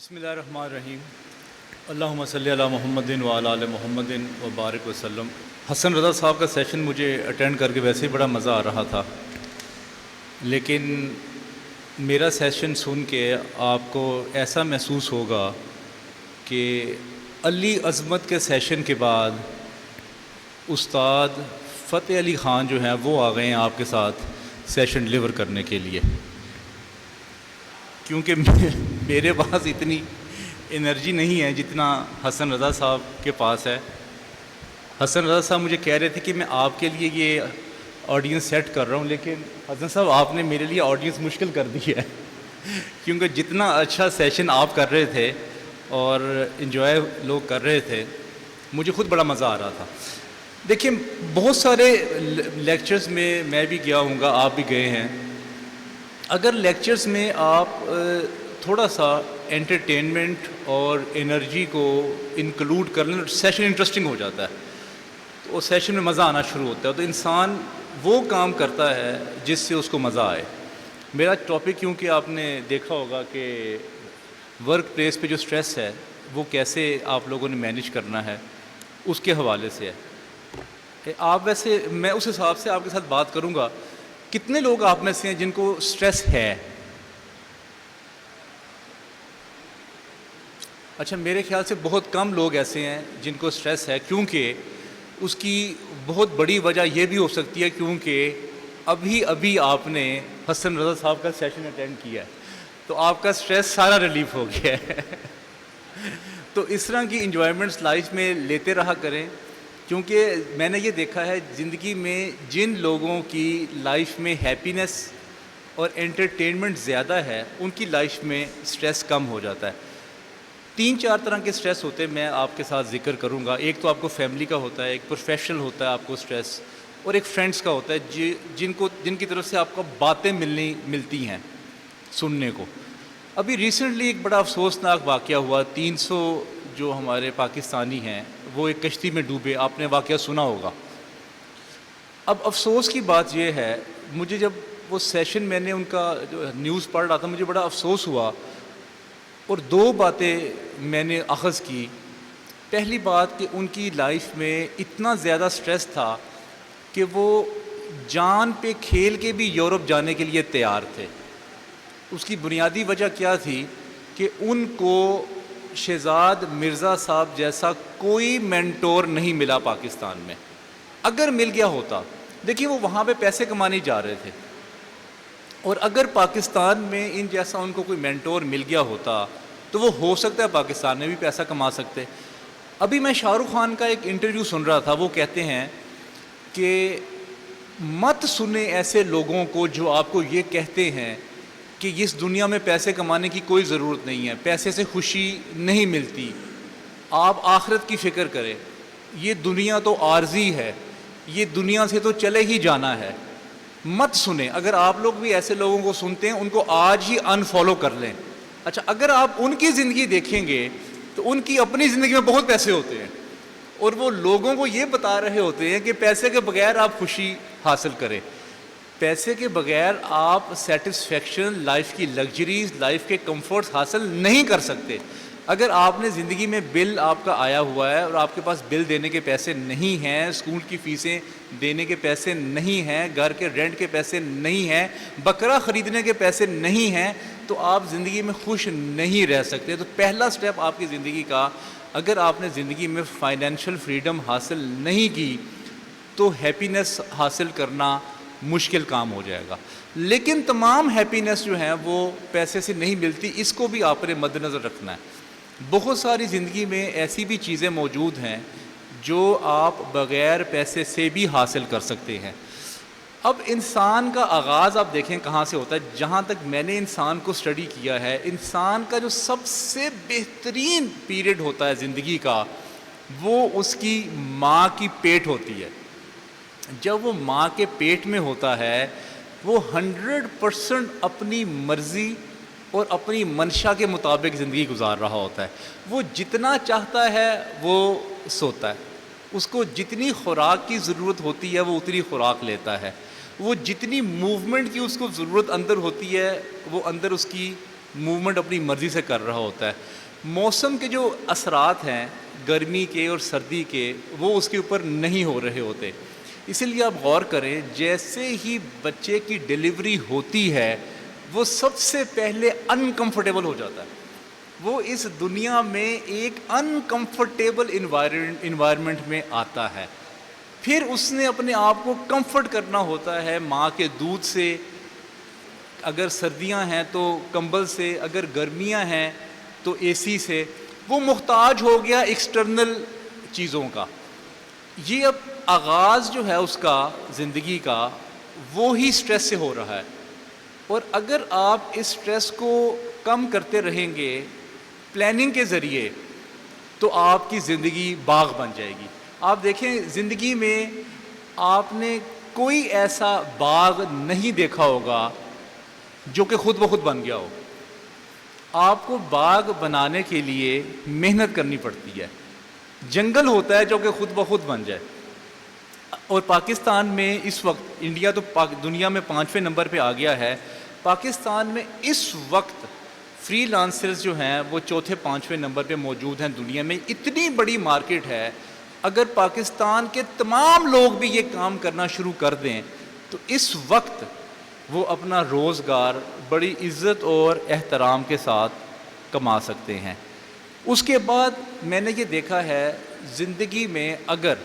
بسم اللہ الرحمن الرحیم اللہم صلی علی محمد وعلی آل محمد وبارک وسلم۔ حسن رضا صاحب کا سیشن مجھے اٹینڈ کر کے ویسے ہی بڑا مزہ آ رہا تھا، لیکن میرا سیشن سن کے آپ کو ایسا محسوس ہوگا کہ علی عظمت کے سیشن کے بعد استاد فتح علی خان جو ہیں وہ آ گئے ہیں آپ کے ساتھ سیشن ڈلیور کرنے کے لیے، کیونکہ میرے پاس اتنی انرجی نہیں ہے جتنا حسن رضا صاحب کے پاس ہے۔ حسن رضا صاحب مجھے کہہ رہے تھے کہ میں آپ کے لیے یہ آڈینس سیٹ کر رہا ہوں، لیکن حسن صاحب آپ نے میرے لیے آڈینس مشکل کر دی ہے کیونکہ جتنا اچھا سیشن آپ کر رہے تھے اور انجوائے لوگ کر رہے تھے، مجھے خود بڑا مزہ آ رہا تھا۔ دیکھیں، بہت سارے لیکچرز میں بھی گیا ہوں گا، آپ بھی گئے ہیں۔ اگر لیکچرز میں آپ تھوڑا سا انٹرٹینمنٹ اور انرجی کو انکلوڈ کر لیں تو سیشن انٹرسٹنگ ہو جاتا ہے، تو اس سیشن میں مزہ آنا شروع ہوتا ہے، تو انسان وہ کام کرتا ہے جس سے اس کو مزہ آئے۔ میرا ٹاپک کیونکہ آپ نے دیکھا ہوگا کہ ورک پلیس پہ جو سٹریس ہے وہ کیسے آپ لوگوں نے مینیج کرنا ہے، اس کے حوالے سے ہے۔ آپ ویسے میں اس حساب سے آپ کے ساتھ بات کروں گا، کتنے لوگ آپ میں سے ہیں جن کو سٹریس ہے؟ اچھا، میرے خیال سے بہت کم لوگ ایسے ہیں جن کو سٹریس ہے، کیونکہ اس کی بہت بڑی وجہ یہ بھی ہو سکتی ہے کیونکہ ابھی آپ نے حسن رضا صاحب کا سیشن اٹینڈ کیا ہے، تو آپ کا سٹریس سارا ریلیف ہو گیا ہے تو اس طرح کی انجوائمنٹس لائف میں لیتے رہا کریں، کیونکہ میں نے یہ دیکھا ہے زندگی میں جن لوگوں کی لائف میں ہیپینس اور انٹرٹینمنٹ زیادہ ہے ان کی لائف میں سٹریس کم ہو جاتا ہے۔ 3-4 طرح کے سٹریس ہوتے ہیں، میں آپ کے ساتھ ذکر کروں گا۔ ایک تو آپ کو فیملی کا ہوتا ہے، ایک پروفیشنل ہوتا ہے آپ کو سٹریس، اور ایک فرینڈس کا ہوتا ہے جن کی طرف سے آپ کو باتیں ملتی ہیں سننے کو۔ ابھی ریسنٹلی ایک بڑا افسوسناک واقعہ ہوا، 300 جو ہمارے پاکستانی ہیں وہ ایک کشتی میں ڈوبے، آپ نے واقعہ سنا ہوگا۔ اب افسوس کی بات یہ ہے، مجھے جب وہ سیشن میں نے ان کا جو نیوز پڑھ رہا تھا مجھے بڑا افسوس ہوا، اور 2 باتیں میں نے اخذ کی۔ پہلی بات کہ ان کی لائف میں اتنا زیادہ سٹریس تھا کہ وہ جان پہ کھیل کے بھی یورپ جانے کے لیے تیار تھے۔ اس کی بنیادی وجہ کیا تھی کہ ان کو شہزاد مرزا صاحب جیسا کوئی مینٹور نہیں ملا پاکستان میں۔ اگر مل گیا ہوتا، دیکھیے وہ وہاں پہ پیسے کمانے جا رہے تھے، اور اگر پاکستان میں ان جیسا ان کو کوئی مینٹور مل گیا ہوتا تو وہ ہو سکتا ہے پاکستان میں بھی پیسہ کما سکتے۔ ابھی میں شاہ رخ خان کا ایک انٹرویو سن رہا تھا، وہ کہتے ہیں کہ مت سنیں ایسے لوگوں کو جو آپ کو یہ کہتے ہیں کہ اس دنیا میں پیسے کمانے کی کوئی ضرورت نہیں ہے، پیسے سے خوشی نہیں ملتی، آپ آخرت کی فکر کریں، یہ دنیا تو عارضی ہے، یہ دنیا سے تو چلے ہی جانا ہے۔ مت سنیں۔ اگر آپ لوگ بھی ایسے لوگوں کو سنتے ہیں ان کو آج ہی انفالو کر لیں۔ اچھا، اگر آپ ان کی زندگی دیکھیں گے تو ان کی اپنی زندگی میں بہت پیسے ہوتے ہیں، اور وہ لوگوں کو یہ بتا رہے ہوتے ہیں کہ پیسے کے بغیر آپ خوشی حاصل کریں۔ پیسے کے بغیر آپ سیٹسفیکشن، لائف کی لگژریز، لائف کے کمفرٹس حاصل نہیں کر سکتے۔ اگر آپ نے زندگی میں بل آپ کا آیا ہوا ہے اور آپ کے پاس بل دینے کے پیسے نہیں ہیں، اسکول کی فیسیں دینے کے پیسے نہیں ہیں، گھر کے رینٹ کے پیسے نہیں ہیں، بکرا خریدنے کے پیسے نہیں ہیں، تو آپ زندگی میں خوش نہیں رہ سکتے۔ تو پہلا سٹیپ آپ کی زندگی کا، اگر آپ نے زندگی میں فائنینشیل فریڈم حاصل نہیں کی تو ہیپینس حاصل کرنا مشکل کام ہو جائے گا۔ لیکن تمام ہیپینس جو ہیں وہ پیسے سے نہیں ملتی، اس کو بھی آپ نے مد نظر رکھنا ہے۔ بہت ساری زندگی میں ایسی بھی چیزیں موجود ہیں جو آپ بغیر پیسے سے بھی حاصل کر سکتے ہیں۔ اب انسان کا آغاز آپ دیکھیں کہاں سے ہوتا ہے۔ جہاں تک میں نے انسان کو اسٹڈی کیا ہے، انسان کا جو سب سے بہترین پیریڈ ہوتا ہے زندگی کا، وہ اس کی ماں کی پیٹ ہوتی ہے۔ جب وہ ماں کے پیٹ میں ہوتا ہے وہ 100% اپنی مرضی اور اپنی منشا کے مطابق زندگی گزار رہا ہوتا ہے۔ وہ جتنا چاہتا ہے وہ سوتا ہے، اس کو جتنی خوراک کی ضرورت ہوتی ہے وہ اتنی خوراک لیتا ہے، وہ جتنی موومنٹ کی اس کو ضرورت اندر ہوتی ہے وہ اندر اس کی موومنٹ اپنی مرضی سے کر رہا ہوتا ہے. موسم کے جو اثرات ہیں گرمی کے اور سردی کے وہ اس کے اوپر نہیں ہو رہے ہوتے. اسی لیے آپ غور کریں جیسے ہی بچے کی ڈیلیوری ہوتی ہے وہ سب سے پہلے انکمفرٹیبل ہو جاتا ہے. وہ اس دنیا میں ایک انکمفرٹیبل انوائرمنٹ میں آتا ہے. پھر اس نے اپنے آپ کو کمفرٹ کرنا ہوتا ہے ماں کے دودھ سے، اگر سردیاں ہیں تو کمبل سے، اگر گرمیاں ہیں تو اے سی سے. وہ محتاج ہو گیا ایکسٹرنل چیزوں کا. یہ اب آغاز جو ہے اس کا زندگی کا وہ ہی سٹریس سے ہو رہا ہے. اور اگر آپ اس سٹریس کو کم کرتے رہیں گے پلاننگ کے ذریعے تو آپ کی زندگی باغ بن جائے گی. آپ دیکھیں زندگی میں آپ نے کوئی ایسا باغ نہیں دیکھا ہوگا جو کہ خود بخود بن گیا ہو. آپ کو باغ بنانے کے لیے محنت کرنی پڑتی ہے. جنگل ہوتا ہے جو کہ خود بخود بن جائے. اور پاکستان میں اس وقت، انڈیا تو دنیا میں 5ویں نمبر پہ آ گیا ہے، پاکستان میں اس وقت فری لانسرز جو ہیں وہ 4-5ویں نمبر پہ موجود ہیں دنیا میں. اتنی بڑی مارکیٹ ہے. اگر پاکستان کے تمام لوگ بھی یہ کام کرنا شروع کر دیں تو اس وقت وہ اپنا روزگار بڑی عزت اور احترام کے ساتھ کما سکتے ہیں. اس کے بعد میں نے یہ دیکھا ہے زندگی میں اگر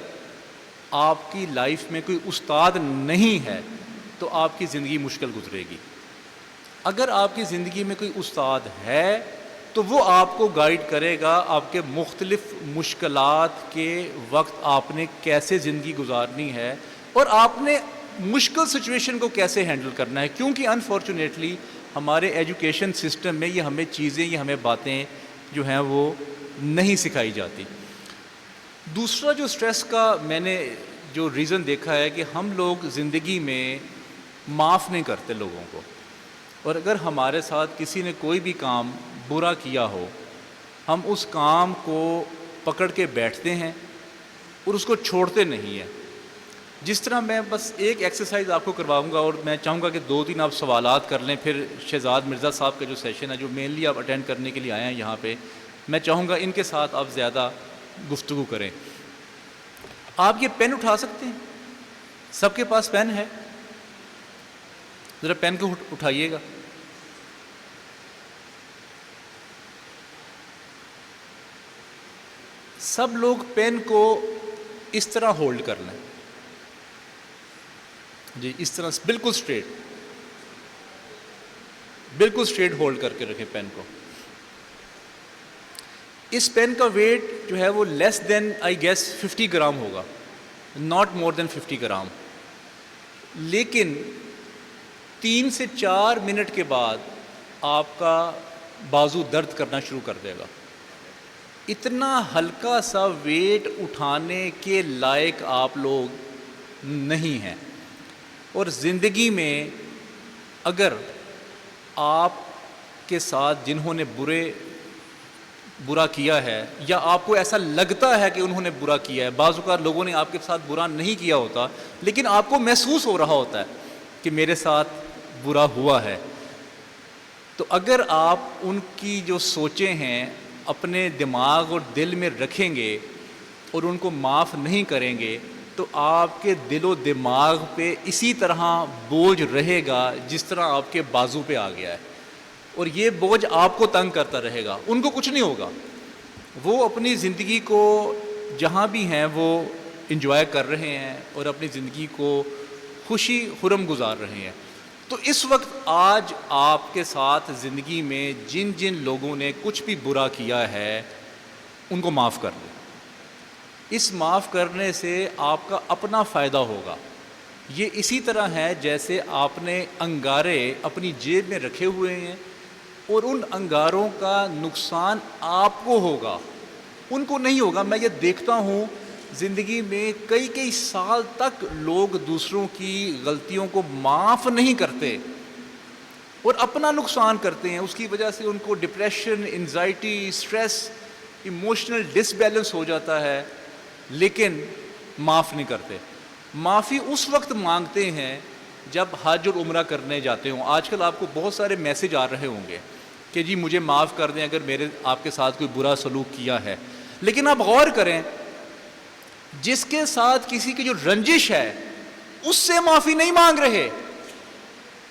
آپ کی لائف میں کوئی استاد نہیں ہے تو آپ کی زندگی مشکل گزرے گی. اگر آپ کی زندگی میں کوئی استاد ہے تو وہ آپ کو گائیڈ کرے گا آپ کے مختلف مشکلات کے وقت آپ نے کیسے زندگی گزارنی ہے اور آپ نے مشکل سچویشن کو کیسے ہینڈل کرنا ہے. کیونکہ انفارچونیٹلی ہمارے ایجوکیشن سسٹم میں یہ ہمیں چیزیں، یہ ہمیں باتیں جو ہیں وہ نہیں سکھائی جاتی. دوسرا جو سٹریس کا میں نے جو ریزن دیکھا ہے کہ ہم لوگ زندگی میں معاف نہیں کرتے لوگوں کو. اور اگر ہمارے ساتھ کسی نے کوئی بھی کام برا کیا ہو ہم اس کام کو پکڑ کے بیٹھتے ہیں اور اس کو چھوڑتے نہیں ہیں. جس طرح میں بس ایک ایکسرسائز آپ کو کرواؤں گا اور میں چاہوں گا کہ 2-3 آپ سوالات کر لیں. پھر شہزاد مرزا صاحب کا جو سیشن ہے جو مینلی آپ اٹینڈ کرنے کے لیے آئے ہیں یہاں پہ، میں چاہوں گا ان کے ساتھ آپ زیادہ گفتگو کریں. آپ یہ پین اٹھا سکتے ہیں؟ سب کے پاس پین ہے؟ ذرا پین کو اٹھائیے گا. سب لوگ پین کو اس طرح ہولڈ کر لیں. جی اس طرح بالکل اسٹریٹ، بالکل اسٹریٹ ہولڈ کر کے رکھیں پین کو. اس پین کا ویٹ جو ہے وہ لیس دین آئی گیس 50 گرام ہوگا، ناٹ مور دین 50 گرام. لیکن 3 سے 4 منٹ کے بعد آپ کا بازو درد کرنا شروع کر دے گا. اتنا ہلکا سا ویٹ اٹھانے کے لائق آپ لوگ نہیں ہیں. اور زندگی میں اگر آپ کے ساتھ جنہوں نے برا کیا ہے یا آپ کو ایسا لگتا ہے کہ انہوں نے برا کیا ہے، بعض اوقات لوگوں نے آپ کے ساتھ برا نہیں کیا ہوتا لیکن آپ کو محسوس ہو رہا ہوتا ہے کہ میرے ساتھ برا ہوا ہے، تو اگر آپ ان کی جو سوچیں ہیں اپنے دماغ اور دل میں رکھیں گے اور ان کو معاف نہیں کریں گے تو آپ کے دل و دماغ پہ اسی طرح بوجھ رہے گا جس طرح آپ کے بازو پہ آ گیا ہے. اور یہ بوجھ آپ کو تنگ کرتا رہے گا. ان کو کچھ نہیں ہوگا، وہ اپنی زندگی کو جہاں بھی ہیں وہ انجوائے کر رہے ہیں اور اپنی زندگی کو خوشی خرم گزار رہے ہیں. تو اس وقت آج آپ کے ساتھ زندگی میں جن جن لوگوں نے کچھ بھی برا کیا ہے ان کو معاف کر دیں. اس معاف کرنے سے آپ کا اپنا فائدہ ہوگا. یہ اسی طرح ہے جیسے آپ نے انگارے اپنی جیب میں رکھے ہوئے ہیں اور ان انگاروں کا نقصان آپ کو ہوگا، ان کو نہیں ہوگا. میں یہ دیکھتا ہوں زندگی میں کئی سال تک لوگ دوسروں کی غلطیوں کو معاف نہیں کرتے اور اپنا نقصان کرتے ہیں. اس کی وجہ سے ان کو ڈپریشن، انزائٹی، اسٹریس، ایموشنل ڈس بیلنس ہو جاتا ہے لیکن معاف نہیں کرتے. معافی اس وقت مانگتے ہیں جب حج اور عمرہ کرنے جاتے ہوں. آج کل آپ کو بہت سارے میسج آ رہے ہوں گے کہ جی مجھے معاف کر دیں اگر میرے آپ کے ساتھ کوئی برا سلوک کیا ہے. لیکن آپ غور کریں, جس کے ساتھ کسی کی جو رنجش ہے اس سے معافی نہیں مانگ رہے.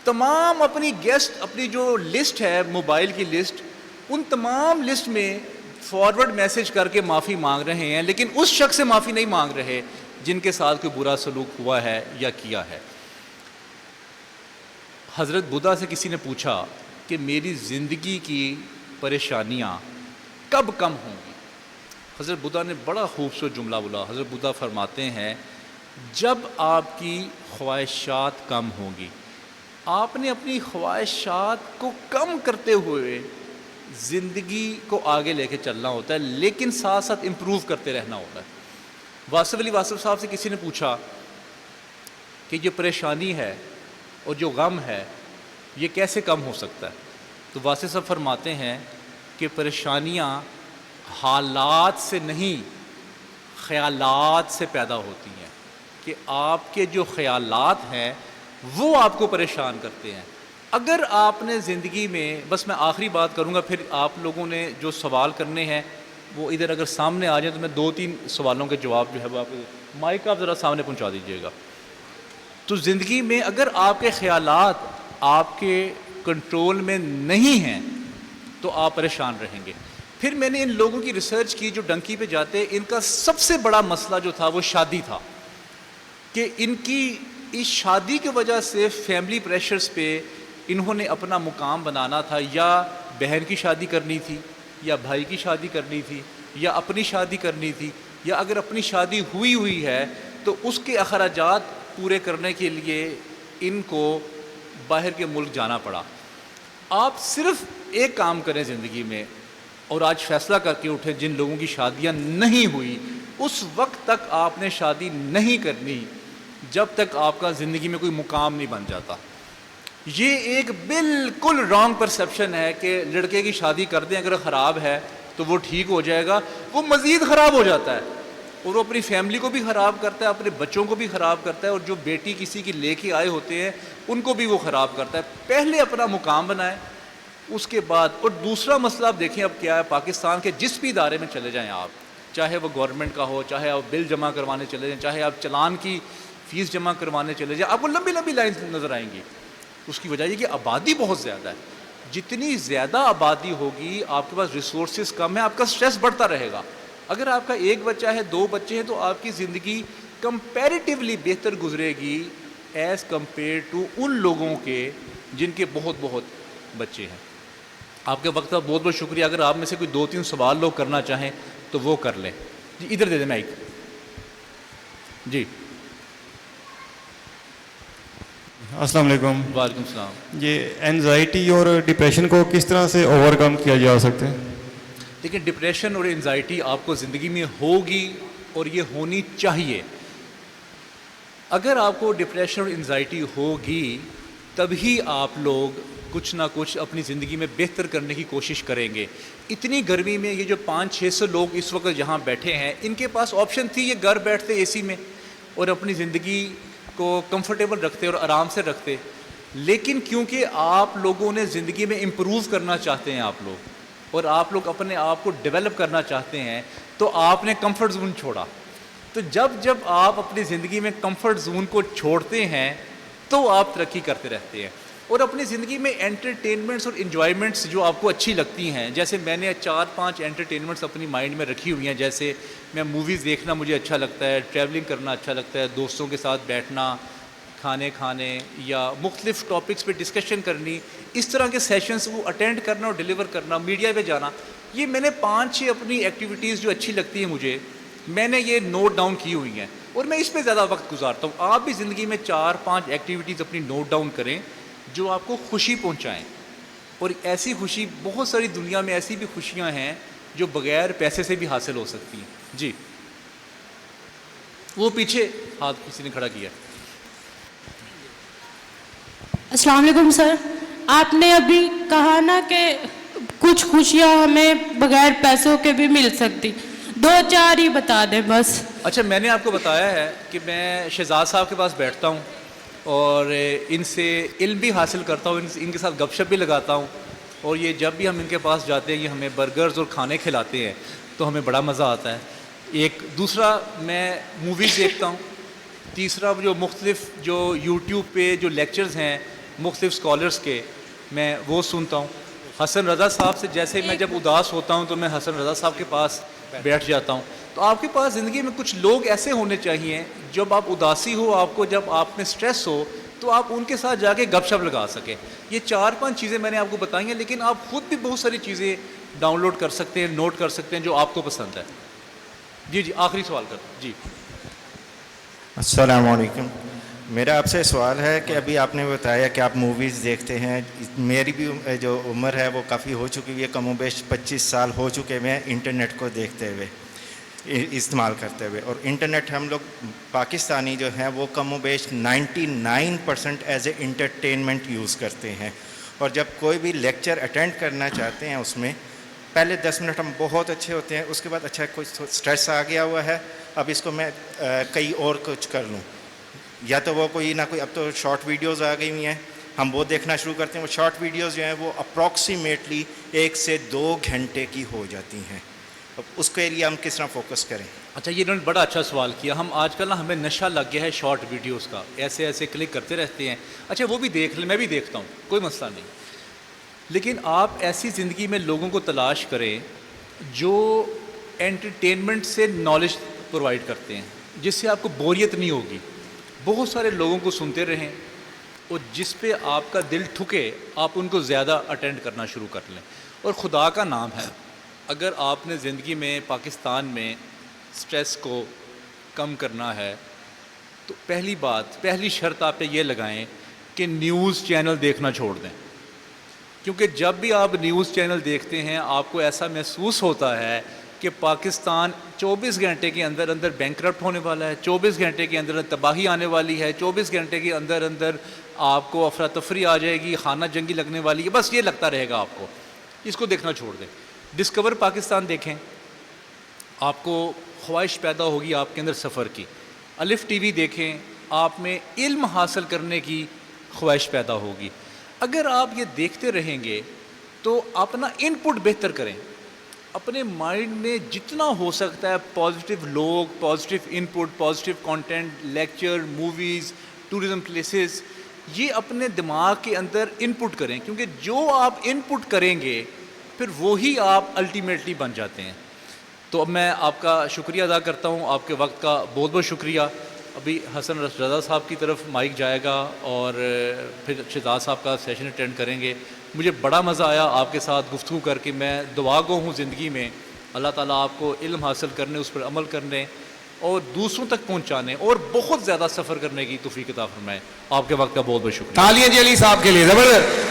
تمام اپنی گیسٹ, اپنی جو لسٹ ہے موبائل کی لسٹ, ان تمام لسٹ میں فارورڈ میسج کر کے معافی مانگ رہے ہیں, لیکن اس شخص سے معافی نہیں مانگ رہے جن کے ساتھ کوئی برا سلوک ہوا ہے یا کیا ہے. حضرت بدھا سے کسی نے پوچھا کہ میری زندگی کی پریشانیاں کب کم ہوں گی؟ حضرت بدھا نے بڑا خوبصورت جملہ بولا. حضرت بدھا فرماتے ہیں جب آپ کی خواہشات کم ہوں گی. آپ نے اپنی خواہشات کو کم کرتے ہوئے زندگی کو آگے لے کے چلنا ہوتا ہے, لیکن ساتھ ساتھ امپروو کرتے رہنا ہوتا ہے. واصف علی واصف صاحب سے کسی نے پوچھا کہ جو پریشانی ہے اور جو غم ہے یہ کیسے کم ہو سکتا ہے؟ تو واصف صاحب فرماتے ہیں کہ پریشانیاں حالات سے نہیں خیالات سے پیدا ہوتی ہیں, کہ آپ کے جو خیالات ہیں وہ آپ کو پریشان کرتے ہیں. اگر آپ نے زندگی میں, بس میں آخری بات کروں گا, پھر آپ لوگوں نے جو سوال کرنے ہیں وہ ادھر اگر سامنے آ جائیں تو میں 2-3 سوالوں کے جواب جو ہے وہ آپ مائک آپ ذرا سامنے پہنچا دیجیے گا. تو زندگی میں اگر آپ کے خیالات آپ کے کنٹرول میں نہیں ہیں تو آپ پریشان رہیں گے. پھر میں نے ان لوگوں کی ریسرچ کی جو ڈنکی پہ جاتے, ان کا سب سے بڑا مسئلہ جو تھا وہ شادی تھا, کہ ان کی اس شادی کی وجہ سے فیملی پریشرز پہ انہوں نے اپنا مقام بنانا تھا. یا بہن کی شادی کرنی تھی, یا بھائی کی شادی کرنی تھی, یا اپنی شادی کرنی تھی, یا اگر اپنی شادی ہوئی ہے تو اس کے اخراجات پورے کرنے کے لیے ان کو باہر کے ملک جانا پڑا. آپ صرف ایک کام کریں زندگی میں, اور آج فیصلہ کر کے اٹھیں, جن لوگوں کی شادیاں نہیں ہوئی اس وقت تک آپ نے شادی نہیں کرنی جب تک آپ کا زندگی میں کوئی مقام نہیں بن جاتا. یہ ایک بالکل رانگ پرسیپشن ہے کہ لڑکے کی شادی کر دیں, اگر خراب ہے تو وہ ٹھیک ہو جائے گا. وہ مزید خراب ہو جاتا ہے, اور وہ اپنی فیملی کو بھی خراب کرتا ہے, اپنے بچوں کو بھی خراب کرتا ہے, اور جو بیٹی کسی کی لے کے آئے ہوتے ہیں ان کو بھی وہ خراب کرتا ہے. پہلے اپنا مقام بنائیں, اس کے بعد. اور دوسرا مسئلہ آپ دیکھیں اب کیا ہے, پاکستان کے جس بھی ادارے میں چلے جائیں آپ, چاہے وہ گورنمنٹ کا ہو, چاہے آپ بل جمع کروانے چلے جائیں, چاہے آپ چلان کی فیس جمع کروانے چلے جائیں, آپ کو لمبی لمبی لائن نظر آئیں گی. اس کی وجہ یہ کہ آبادی بہت زیادہ ہے. جتنی زیادہ آبادی ہوگی آپ کے پاس ریسورسز کم ہے, آپ کا سٹریس بڑھتا رہے گا. اگر آپ کا 1 بچہ ہے, 2 بچے ہیں, تو آپ کی زندگی کمپیریٹیولی بہتر گزرے گی ایز کمپیئر ٹو ان لوگوں کے جن کے بہت بہت بچے ہیں. آپ کے وقت کا بہت بہت شکریہ. اگر آپ میں سے کوئی 2-3 سوال لوگ کرنا چاہیں تو وہ کر لیں. جی ادھر دے دیں مائک. جی السلام علیکم. وعلیکم السلام. یہ انزائٹی اور ڈپریشن کو کس طرح سے اوور کم کیا جا سکتے ہیں؟ دیکھیں, ڈپریشن اور انزائٹی آپ کو زندگی میں ہوگی اور یہ ہونی چاہیے. اگر آپ کو ڈپریشن اور انزائٹی ہوگی تبھی آپ لوگ کچھ نہ کچھ اپنی زندگی میں بہتر کرنے کی کوشش کریں گے. اتنی گرمی میں یہ جو 500-600 لوگ اس وقت یہاں بیٹھے ہیں, ان کے پاس آپشن تھی یہ گھر بیٹھتے اے سی میں اور اپنی زندگی کو کمفرٹیبل رکھتے اور آرام سے رکھتے. لیکن کیونکہ آپ لوگوں نے زندگی میں امپروو کرنا چاہتے ہیں آپ لوگ, اور آپ لوگ اپنے آپ کو ڈیولپ کرنا چاہتے ہیں, تو آپ نے کمفرٹ زون چھوڑا. تو جب آپ اپنی زندگی میں کمفرٹ زون کو چھوڑتے ہیں تو آپ ترقی کرتے رہتے ہیں. اور اپنی زندگی میں انٹرٹینمنٹس اور انجوائمنٹس جو آپ کو اچھی لگتی ہیں, جیسے میں نے 4-5 انٹرٹینمنٹس اپنی مائنڈ میں رکھی ہوئی ہیں. جیسے میں موویز دیکھنا مجھے اچھا لگتا ہے, ٹریولنگ کرنا اچھا لگتا ہے, دوستوں کے ساتھ بیٹھنا, کھانے کھانے یا مختلف ٹاپکس پہ ڈسکشن کرنی, اس طرح کے سیشنز وہ اٹینڈ کرنا اور ڈیلیور کرنا, میڈیا پہ جانا. یہ میں نے 5-6 اپنی ایکٹیویٹیز جو اچھی لگتی ہیں مجھے, میں نے یہ نوٹ ڈاؤن کی ہوئی ہیں اور میں اس پہ زیادہ وقت گزارتا ہوں. آپ بھی زندگی میں 4-5 ایکٹیویٹیز اپنی نوٹ ڈاؤن کریں جو آپ کو خوشی پہنچائیں. اور ایسی خوشی, بہت ساری دنیا میں ایسی بھی خوشیاں ہیں جو بغیر پیسے سے بھی حاصل ہو سکتی ہیں. جی وہ پیچھے ہاتھ کسی نے کھڑا کیا. السلام علیکم سر. آپ نے ابھی کہا نا کہ کچھ خوشیاں ہمیں بغیر پیسوں کے بھی مل سکتی, 2-4 ہی بتا دیں بس. اچھا, میں نے آپ کو بتایا ہے کہ میں شہزاد صاحب کے پاس بیٹھتا ہوں اور ان سے علم بھی حاصل کرتا ہوں, ان کے ساتھ گپ شپ بھی لگاتا ہوں, اور یہ جب بھی ہم ان کے پاس جاتے ہیں یہ ہمیں برگرز اور کھانے کھلاتے ہیں تو ہمیں بڑا مزہ آتا ہے. ایک دوسرا میں موویز دیکھتا ہوں. تیسرا جو مختلف جو یوٹیوب پہ جو لیکچرز ہیں مختلف اسکالرس کے میں وہ سنتا ہوں. حسن رضا صاحب سے جیسے میں جب اداس ہوتا ہوں تو میں حسن رضا صاحب کے پاس بیٹھ جاتا ہوں. تو آپ کے پاس زندگی میں کچھ لوگ ایسے ہونے چاہیے جب آپ اداسی ہو آپ کو جب آپ میں اسٹریس ہو تو آپ ان کے ساتھ جا کے گپ شپ لگا سکیں. یہ 4-5 چیزیں میں نے آپ کو بتائی ہیں لیکن آپ خود بھی بہت ساری چیزیں ڈاؤن لوڈ کر سکتے ہیں, نوٹ کر سکتے ہیں جو آپ کو پسند ہے. جی آخری سوال کرتا ہوں. جی السلام علیکم. میرا آپ سے سوال ہے کہ ابھی آپ نے بتایا کہ آپ موویز دیکھتے ہیں. میری بھی جو عمر ہے وہ کافی ہو چکی ہوئی ہے, کم و بیش 25 سال ہو چکے ہیں انٹرنیٹ کو دیکھتے ہوئے, استعمال کرتے ہوئے. اور انٹرنیٹ ہم لوگ پاکستانی جو ہیں وہ کم و بیش 99% ایز اے انٹرٹینمنٹ یوز کرتے ہیں. اور جب کوئی بھی لیکچر اٹینڈ کرنا چاہتے ہیں اس میں پہلے 10 منٹ ہم بہت اچھے ہوتے ہیں, اس کے بعد اچھا کوئی اسٹریس آ گیا ہوا ہے, اب اس کو میں کئی اور کچھ کر لوں, یا تو وہ کوئی نہ کوئی, اب تو شارٹ ویڈیوز آ گئی ہوئی ہیں, ہم وہ دیکھنا شروع کرتے ہیں. وہ شارٹ ویڈیوز جو ہیں وہ اپروکسیمیٹلی 1 سے 2 گھنٹے کی ہو جاتی ہیں. اب اس کے لیے ہم کس طرح فوکس کریں؟ اچھا یہ انہوں نے بڑا اچھا سوال کیا. ہم آج کل نا ہمیں نشہ لگ گیا ہے شارٹ ویڈیوز کا, ایسے کلک کرتے رہتے ہیں. اچھا وہ بھی دیکھ لیں, میں بھی دیکھتا ہوں, کوئی مسئلہ نہیں. لیکن آپ ایسی زندگی میں لوگوں کو تلاش کریں جو انٹرٹینمنٹ سے نالج پرووائڈ کرتے ہیں جس سے آپ کو بوریت نہیں ہوگی. بہت سارے لوگوں کو سنتے رہیں اور جس پہ آپ کا دل ٹھکے آپ ان کو زیادہ اٹینڈ کرنا شروع کر لیں. اور خدا کا نام ہے اگر آپ نے زندگی میں پاکستان میں سٹریس کو کم کرنا ہے تو پہلی شرط آپ پہ یہ لگائیں کہ نیوز چینل دیکھنا چھوڑ دیں. کیونکہ جب بھی آپ نیوز چینل دیکھتے ہیں آپ کو ایسا محسوس ہوتا ہے کہ پاکستان 24 گھنٹے کے اندر بینکرپٹ ہونے والا ہے, 24 گھنٹے کے اندر تباہی آنے والی ہے, 24 گھنٹے کے اندر آپ کو افراتفری آ جائے گی, خانہ جنگی لگنے والی ہے. بس یہ لگتا رہے گا آپ کو. اس کو دیکھنا چھوڑ دیں. ڈسکور پاکستان دیکھیں, آپ کو خواہش پیدا ہوگی آپ کے اندر سفر کی. الف ٹی وی دیکھیں, آپ میں علم حاصل کرنے کی خواہش پیدا ہوگی. اگر آپ یہ دیکھتے رہیں گے تو اپنا ان پٹ بہتر کریں. اپنے مائنڈ میں جتنا ہو سکتا ہے پازیٹیو لوگ, positive in put, positive content, lecture, movies, tourism places, یہ اپنے دماغ کے اندر ان پٹ کریں. کیونکہ جو آپ ان پٹ کریں گے پھر وہی آپ الٹیمیٹلی بن جاتے ہیں. تو اب میں آپ کا شکریہ ادا کرتا ہوں, آپ کے وقت کا بہت بہت شکریہ. ابھی حسن رضا صاحب کی طرف مائک جائے گا اور پھر شہزاد صاحب کا سیشن اٹینڈ کریں گے. مجھے بڑا مزہ آیا آپ کے ساتھ گفتگو کر کے. میں دعا گو ہوں زندگی میں اللہ تعالیٰ آپ کو علم حاصل کرنے, اس پر عمل کرنے اور دوسروں تک پہنچانے اور بہت زیادہ سفر کرنے کی توفیق عطا فرمائے. آپ کے وقت کا بہت بہت شکریہ. تالیاں جی علی صاحب کے لیے زبردست.